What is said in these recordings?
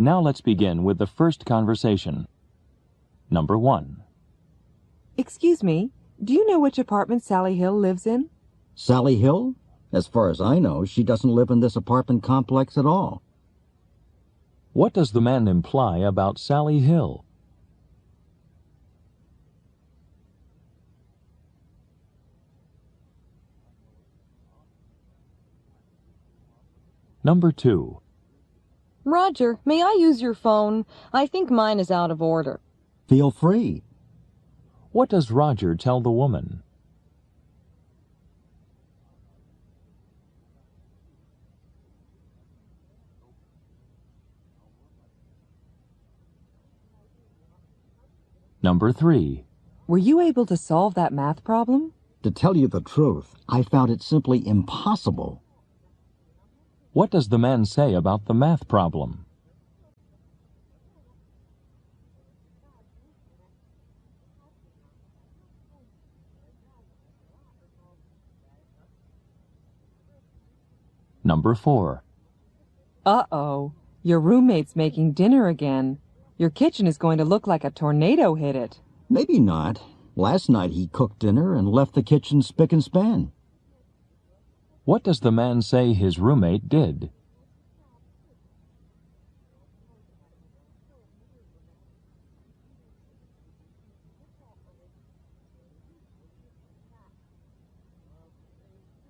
Now let's begin with the first conversation. Number 1. Excuse me, do you know which apartment Sally Hill lives in? Sally Hill? As far as I know, she doesn't live in this apartment complex at all. What does the man imply about Sally Hill? Number 2. Roger, may I use your phone? I think mine is out of order. Feel free. What does Roger tell the woman? Number 3. Were you able to solve that math problem? To tell you the truth, I found it simply impossible. What does the man say about the math problem? Number 4. Uh-oh, your roommate's making dinner again. Your kitchen is going to look like a tornado hit it. Maybe not. Last night he cooked dinner and left the kitchen spick and span. What does the man say his roommate did?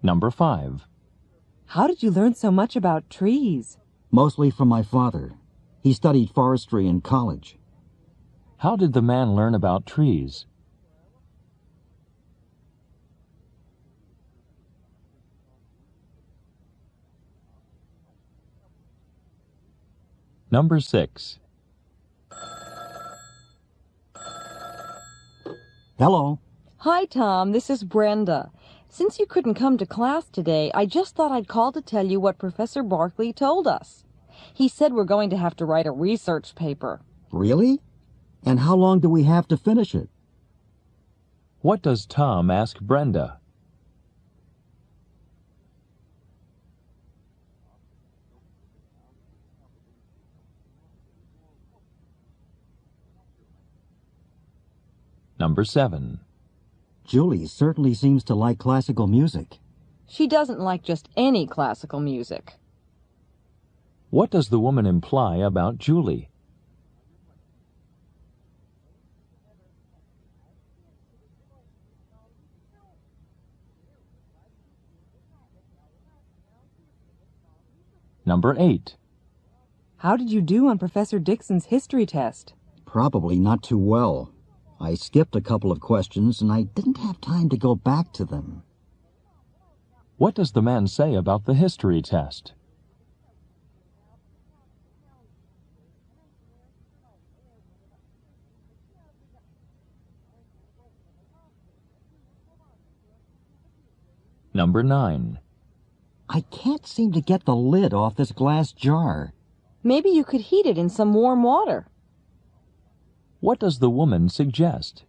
Number 5. How did you learn so much about trees? Mostly from my father. He studied forestry in college. How did the man learn about trees? Number 6. Hello. Hi, Tom. This is Brenda. Since you couldn't come to class today, I just thought I'd call to tell you what Professor Barkley told us. He said we're going to have to write a research paper. Really? And how long do we have to finish it? What does Tom ask Brenda? Number 7. Julie certainly seems to like classical music. She doesn't like just any classical music. What does the woman imply about Julie? Number 8. How did you do on Professor Dixon's history test? Probably not too well. I skipped a couple of questions and I didn't have time to go back to them. What does the man say about the history test? Number 9. I can't seem to get the lid off this glass jar. Maybe you could heat it in some warm water. What does the woman suggest?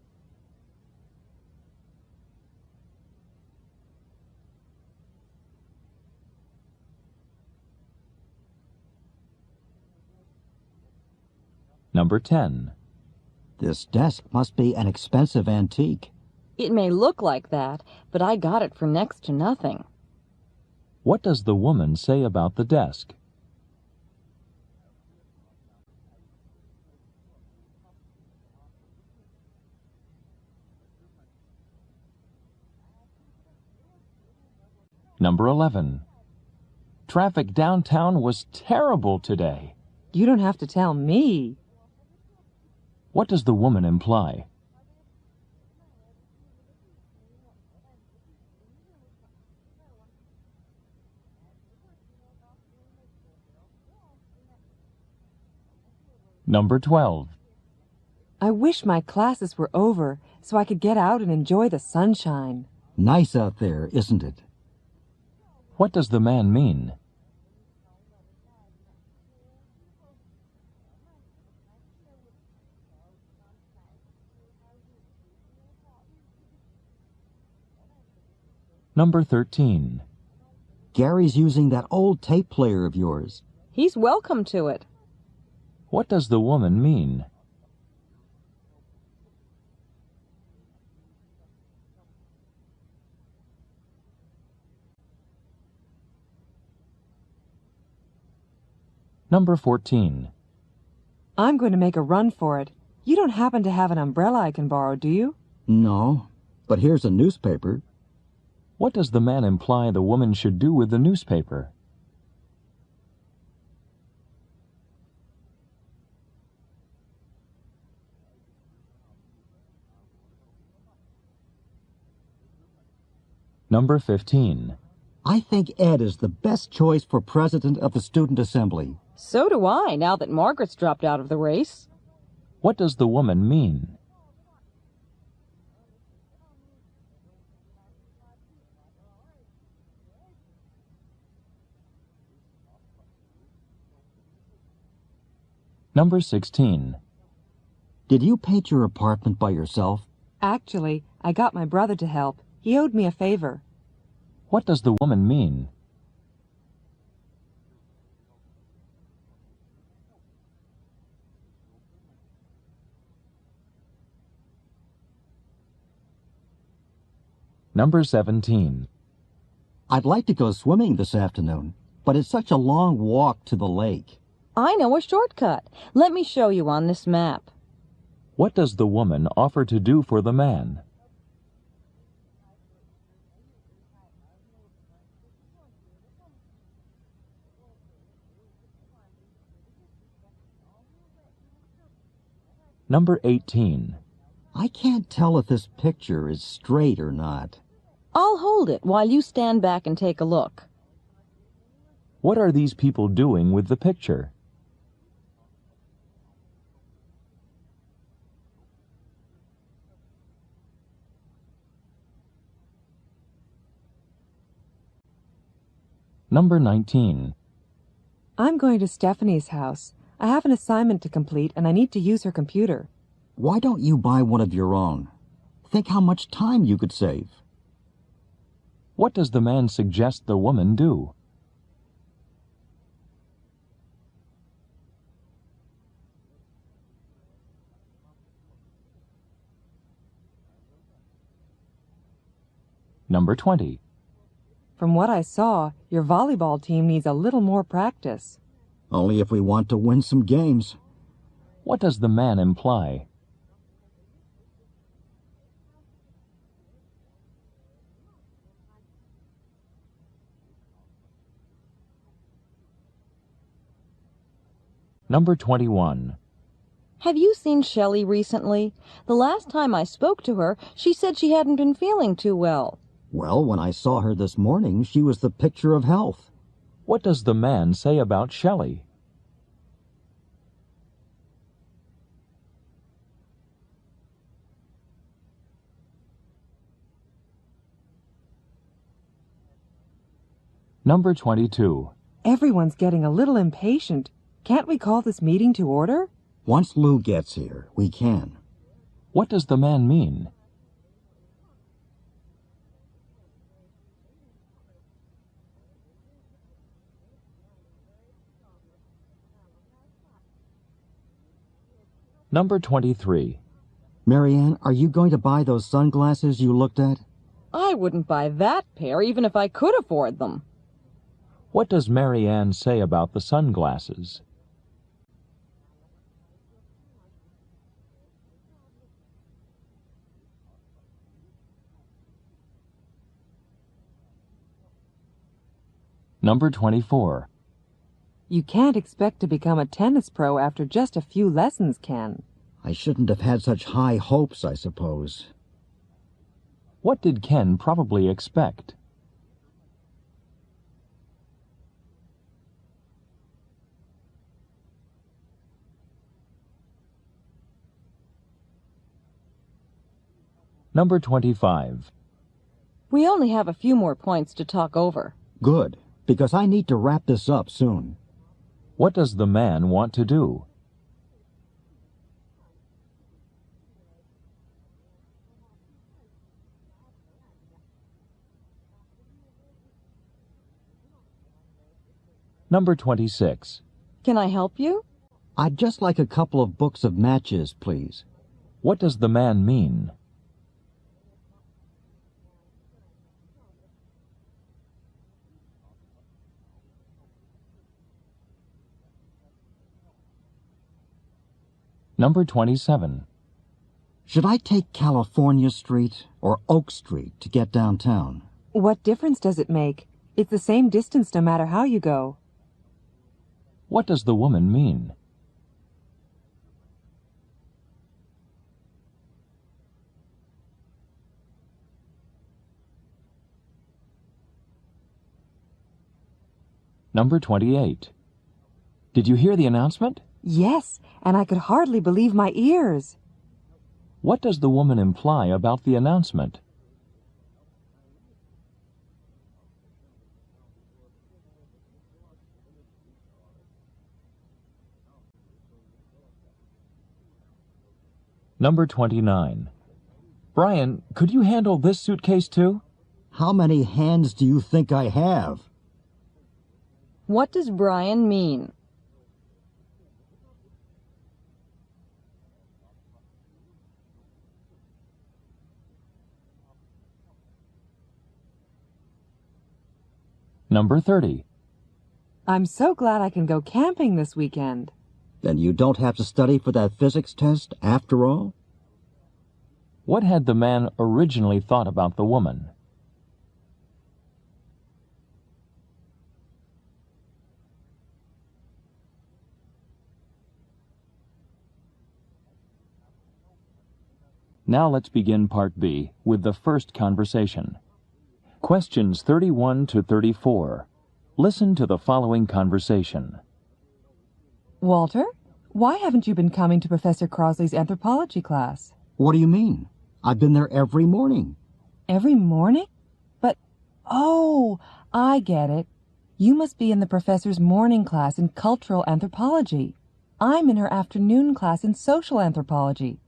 Number 10. This desk must be an expensive antique. It may look like that, but I got it for next to nothing. What does the woman say about the desk? Number 11. Traffic downtown was terrible today. You don't have to tell me. What does the woman imply? Number 12. I wish my classes were over so I could get out and enjoy the sunshine. Nice out there, isn't it? What does the man mean? Number 13. Gary's using that old tape player of yours. He's welcome to it. What does the woman mean? Number 14. I'm going to make a run for it. You don't happen to have an umbrella I can borrow, do you? No, but here's a newspaper. What does the man imply the woman should do with the newspaper? Number 15. I think Ed is the best choice for president of the student assembly. So do I, now that Margaret's dropped out of the race. What does the woman mean? Number 16. Did you paint your apartment by yourself? Actually, I got my brother to help. He owed me a favor. What does the woman mean? Number 17. I'd like to go swimming this afternoon, but it's such a long walk to the lake. I know a shortcut. Let me show you on this map. What does the woman offer to do for the man? Number 18. I can't tell if this picture is straight or not. I'll hold it while you stand back and take a look. What are these people doing with the picture? Number 19. I'm going to Stephanie's house. I have an assignment to complete and I need to use her computer. Why don't you buy one of your own? Think how much time you could save. What does the man suggest the woman do? Number 20. From what I saw, your volleyball team needs a little more practice. Only if we want to win some games. What does the man imply? Number 21. Have you seen Shelley recently? The last time I spoke to her, she said she hadn't been feeling too well. Well, when I saw her this morning, she was the picture of health. What does the man say about Shelley? Number 22. Everyone's getting a little impatient. Can't we call this meeting to order? Once Lou gets here, we can. What does the man mean? Number 23. Marianne, are you going to buy those sunglasses you looked at? I wouldn't buy that pair even if I could afford them. What does Mary Ann say about the sunglasses? Number 24. You can't expect to become a tennis pro after just a few lessons, Ken. I shouldn't have had such high hopes, I suppose. What did Ken probably expect? Number 25. We only have a few more points to talk over. Good, because I need to wrap this up soon. What does the man want to do? Number 26. Can I help you? I'd just like a couple of books of matches, please. What does the man mean? Number 27. Should I take California Street or Oak Street to get downtown? What difference does it make? It's the same distance no matter how you go. What does the woman mean? Number 28. Did you hear the announcement? Yes, and I could hardly believe my ears. What does the woman imply about the announcement? Number 29. Brian, could you handle this suitcase too? How many hands do you think I have? What does Brian mean? Number 30. I'm so glad I can go camping this weekend. Then you don't have to study for that physics test after all? What had the man originally thought about the woman? Now let's begin Part B with the first conversation. Questions 31 to 34. Listen to the following conversation. Walter, why haven't you been coming to Professor Crosley's anthropology class? What do you mean? I've been there every morning. Every morning? But, oh, I get it. You must be in the professor's morning class in cultural anthropology. I'm in her afternoon class in social anthropology.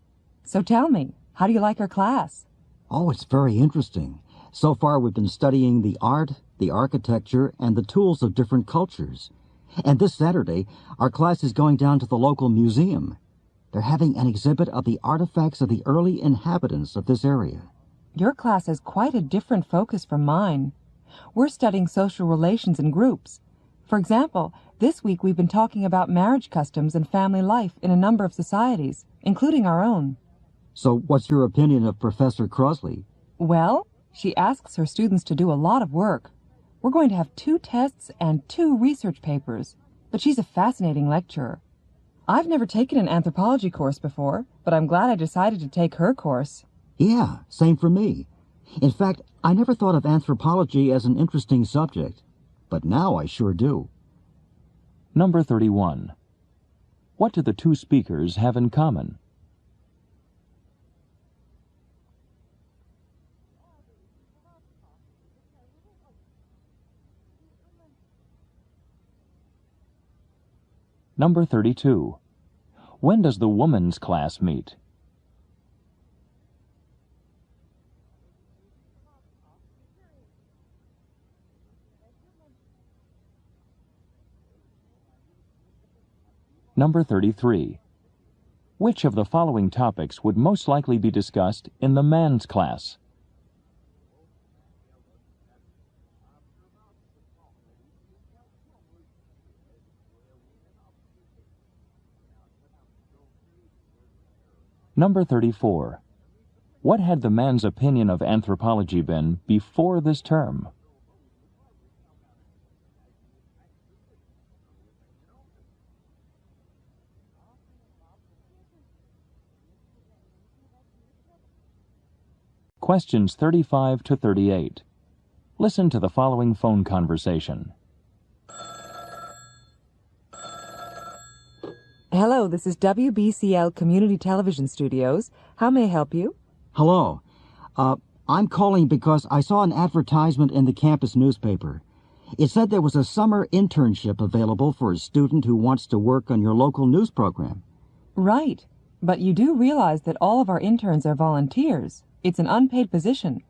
So tell me, how do you like her class? Oh, it's very interesting. So far we've been studying the art, the architecture, and the tools of different cultures. And this Saturday, our class is going down to the local museum. They're having an exhibit of the artifacts of the early inhabitants of this area. Your class has quite a different focus from mine. We're studying social relations in groups. For example, this week we've been talking about marriage customs and family life in a number of societies, including our own. So what's your opinion of Professor Crosley? Well, she asks her students to do a lot of work. We're going to have 2 tests and 2 research papers, but she's a fascinating lecturer. I've never taken an anthropology course before, but I'm glad I decided to take her course. Yeah, same for me. In fact, I never thought of anthropology as an interesting subject, but now I sure do. Number 31. What do the two speakers have in common? Number 32. When does the women's class meet? Number 33. Which of the following topics would most likely be discussed in the man's class? Number 34. What had the man's opinion of anthropology been before this term? Questions 35 to 38. Listen to the following phone conversation. Hello, this is WBCL Community Television Studios. How may I help you? Hello. I'm calling because I saw an advertisement in the campus newspaper. It said there was a summer internship available for a student who wants to work on your local news program. Right, but you do realize that all of our interns are volunteers. It's an unpaid position.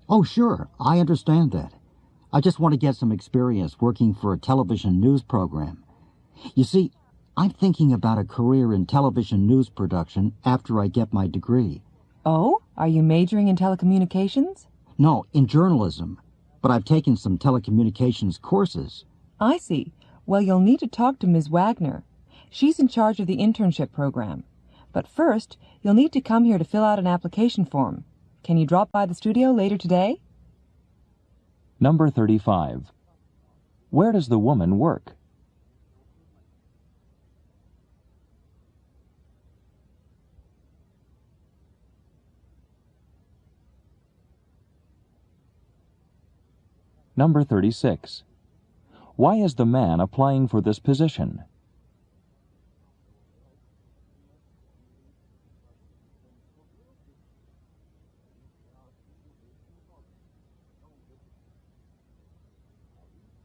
Oh, sure. I understand that. I just want to get some experience working for a television news program. You see, I'm thinking about a career in television news production after I get my degree. Oh, are you majoring in telecommunications? No, in journalism. But I've taken some telecommunications courses. I see. Well, you'll need to talk to Ms. Wagner. She's in charge of the internship program. But first, you'll need to come here to fill out an application form. Can you drop by the studio later today? Number 35. Where does the woman work? Number 36. Why is the man applying for this position?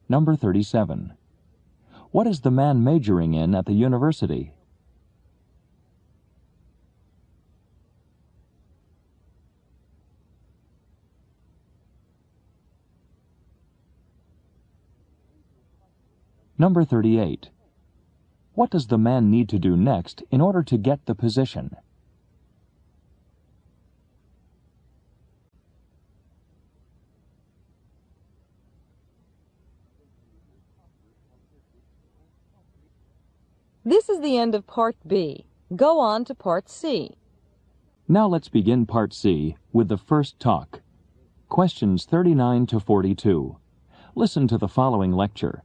Number 37. What is the man majoring in at the university? Number 38. What does the man need to do next in order to get the position? This is the end of Part B. Go on to Part C. Now let's begin Part C with the first talk. Questions 39 to 42. Listen to the following lecture.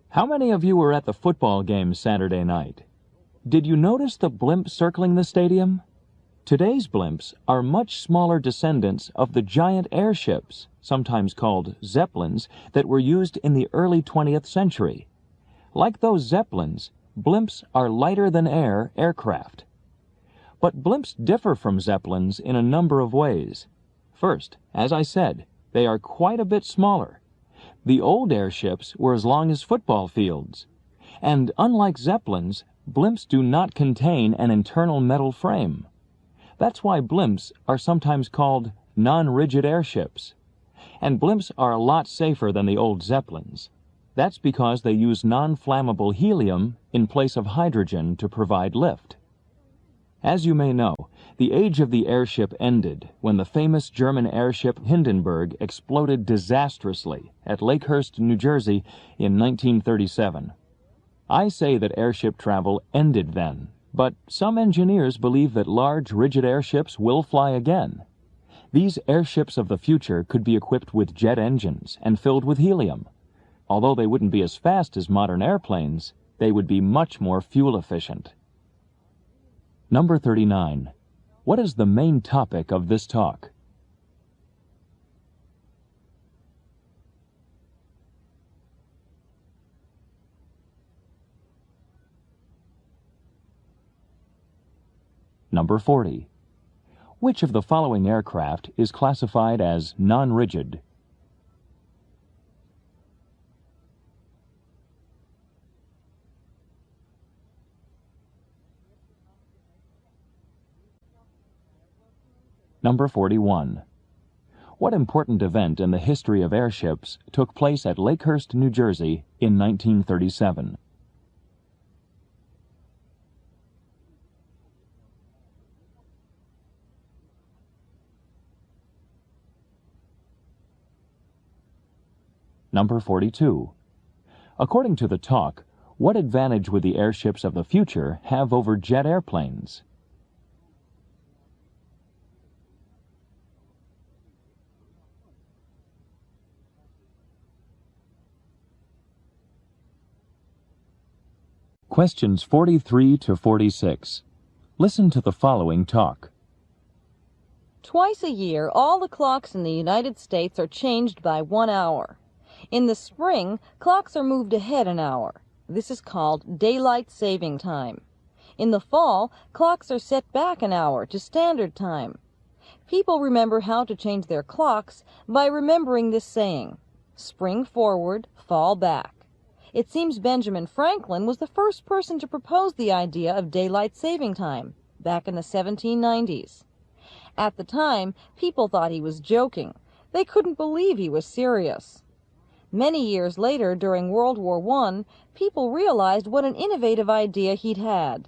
How many of you were at the football game Saturday night? Did you notice the blimp circling the stadium? Today's blimps are much smaller descendants of the giant airships, sometimes called zeppelins, that were used in the early 20th century. Like those zeppelins, blimps are lighter-than-air aircraft. But blimps differ from zeppelins in a number of ways. First, as I said, they are quite a bit smaller. The old airships were as long as football fields. And unlike zeppelins, blimps do not contain an internal metal frame. That's why blimps are sometimes called non-rigid airships. And blimps are a lot safer than the old zeppelins. That's because they use non-flammable helium in place of hydrogen to provide lift. As you may know, the age of the airship ended when the famous German airship Hindenburg exploded disastrously at Lakehurst, New Jersey in 1937. I say that airship travel ended then, but some engineers believe that large, rigid airships will fly again. These airships of the future could be equipped with jet engines and filled with helium. Although they wouldn't be as fast as modern airplanes, they would be much more fuel efficient. Number 39. What is the main topic of this talk? Number 40. Which of the following aircraft is classified as non-rigid? Number 41. What important event in the history of airships took place at Lakehurst, New Jersey in 1937? Number 42. According to the talk, what advantage would the airships of the future have over jet airplanes? Questions 43 to 46. Listen to the following talk. Twice a year, all the clocks in the United States are changed by 1 hour. In the spring, clocks are moved ahead an hour. This is called daylight saving time. In the fall, clocks are set back an hour to standard time. People remember how to change their clocks by remembering this saying, spring forward, fall back. It seems Benjamin Franklin was the first person to propose the idea of daylight saving time, back in the 1790s. At the time, people thought he was joking. They couldn't believe he was serious. Many years later, during World War I, people realized what an innovative idea he'd had.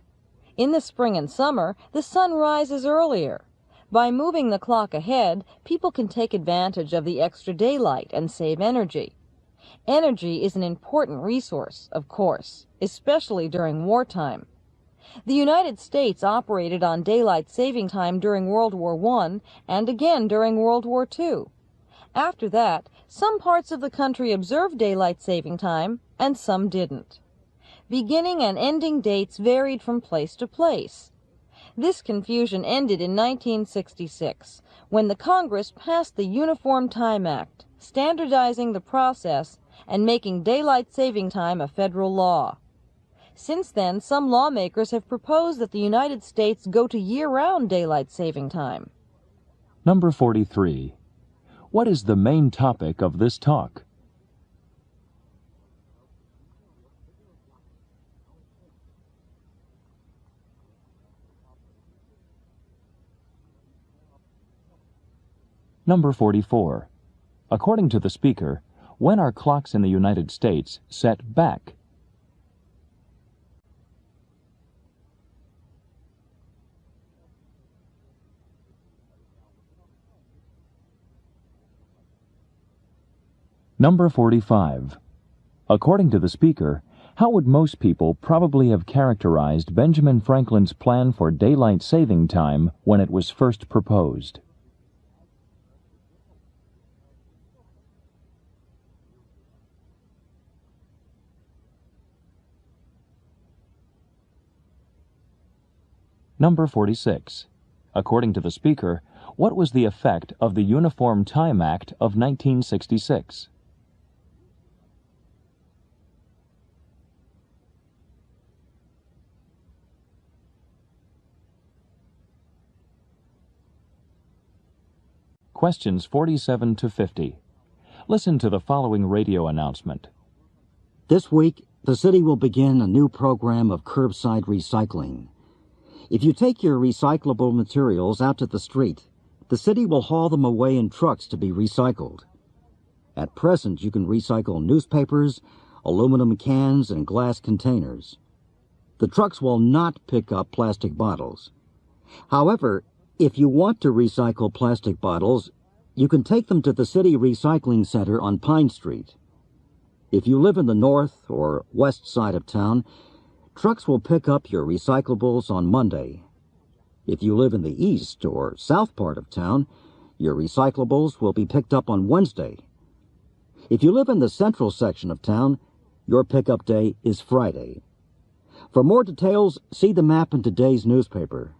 In the spring and summer, the sun rises earlier. By moving the clock ahead, people can take advantage of the extra daylight and save energy. Energy is an important resource, of course, especially during wartime. The United States operated on daylight saving time during World War I and again during World War II. After that, some parts of the country observed daylight saving time and some didn't. Beginning and ending dates varied from place to place. This confusion ended in 1966, when the Congress passed the Uniform Time Act, standardizing the process and making daylight saving time a federal law. Since then, some lawmakers have proposed that the United States go to year-round daylight saving time. Number 43. What is the main topic of this talk? Number 44. According to the speaker, when are clocks in the United States set back? Number 45. According to the speaker, how would most people probably have characterized Benjamin Franklin's plan for daylight saving time when it was first proposed? Number 46. According to the speaker, what was the effect of the Uniform Time Act of 1966? Questions 47 to 50. Listen to the following radio announcement. This week, the city will begin a new program of curbside recycling. If you take your recyclable materials out to the street, the city will haul them away in trucks to be recycled. At present, you can recycle newspapers, aluminum cans, and glass containers. The trucks will not pick up plastic bottles. However, if you want to recycle plastic bottles, you can take them to the city recycling center on Pine Street. If you live in the north or west side of town, trucks will pick up your recyclables on Monday. If you live in the east or south part of town, your recyclables will be picked up on Wednesday. If you live in the central section of town, your pickup day is Friday. For more details, see the map in today's newspaper.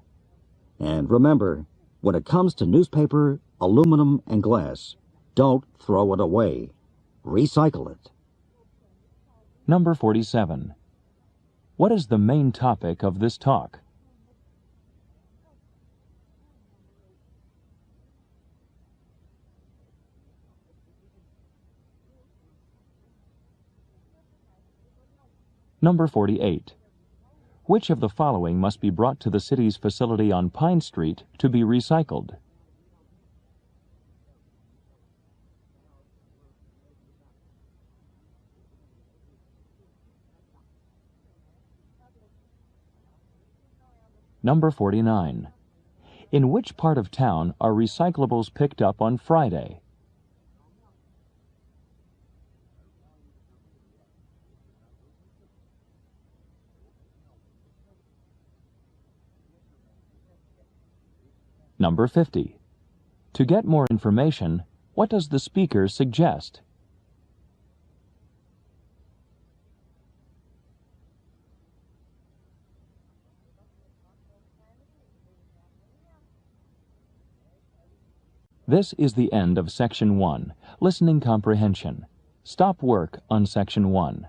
And remember, when it comes to newspaper, aluminum, and glass, don't throw it away. Recycle it. Number 47. What is the main topic of this talk? Number 48. Which of the following must be brought to the city's facility on Pine Street to be recycled? Number 49. In which part of town are recyclables picked up on Friday? Number 50. To get more information, what does the speaker suggest? This is the end of Section 1, Listening Comprehension. Stop work on Section 1.